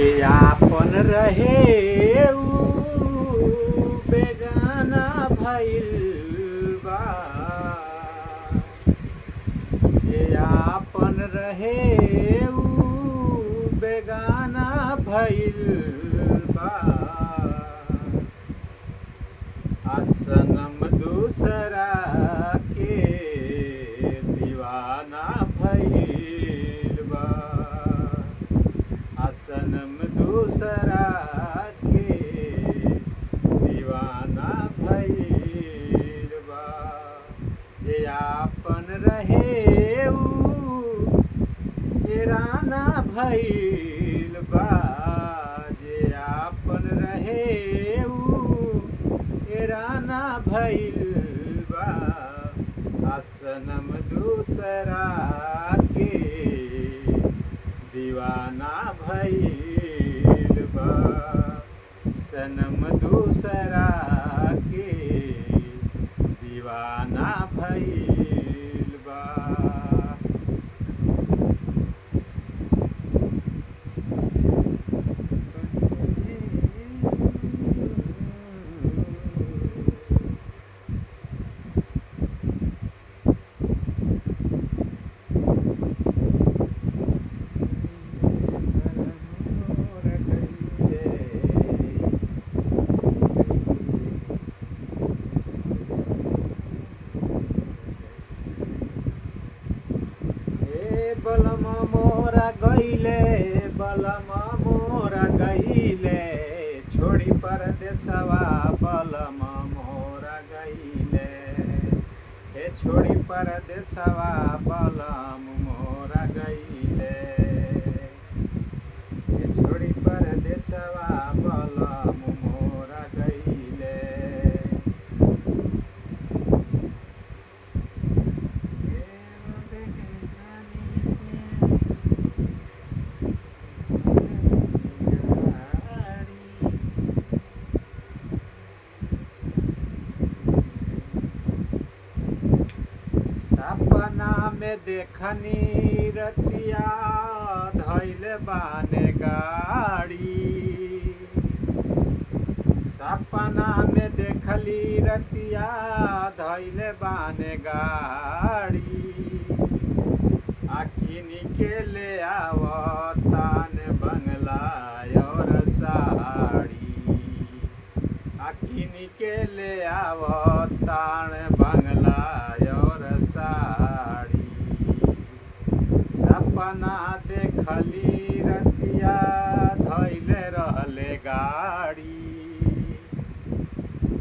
जे आपन रहे उ बेगाना भइल बा। जे आपन रहे उ बेगाना भइल बा। आ सनम दूसरा के दीवाना भइल बा। आ सनम दूसरा के दीवाना भइल बा। जे आपन रहे उ एराना भइल बा। जे आपन रहे उ एराना भइल बा। आ सनम दूसरा के दीवाना भइल बा। सनम दूसरा के दीवाना भइल बा। बलमा मोरा गइले, बलमा मोरा गइले, छोड़ी परदेसवा बलमा मोरा गइले। हे छोड़ी परदेसवा बलम मोरा गइले। हे छोड़ी परदेसवा बलम मोरा गइले। सपना में देखनी रतिया धइले बाने गाड़ी। सपना में देखली रतिया धइले बाने गाड़ी। आखिनी के ले आवतान बंगला और साड़ी। आखिनी के ले आवतान बंगला और साड़ी। सपना देखली रतिया धइले रहले गाड़ी।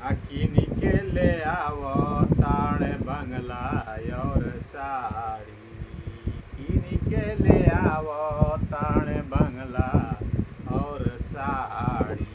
आखिनी के ले आवतान बंगला और साड़ी। किनी के ले आवतान बंगला और साड़ी।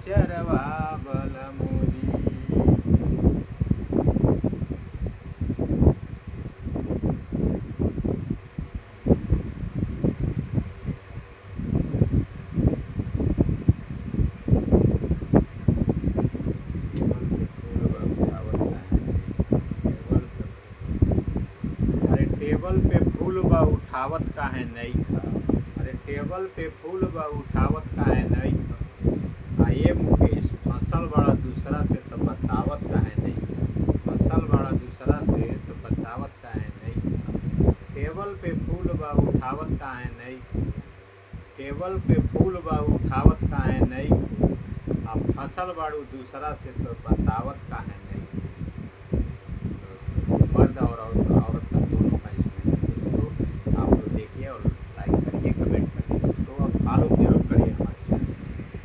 चरवा बलमुजी। अरे टेबल पे फूल बा उठावत काहे नइखा। अरे टेबल पे फूल बा उठावत काहे नइखा। आये मुकेश फसल बड़ा दूसरा से तो बतावत काहे नहीं। फसल बड़ा दूसरा से तो बतावत काहे नहीं। टेबल पे फूल बा उठावत काहे नहीं। नहीं। टेबल पे फूल बा उठावत काहे नहीं, आ फसल बाड़ू दूसरा से तो बतावत काहे नहीं।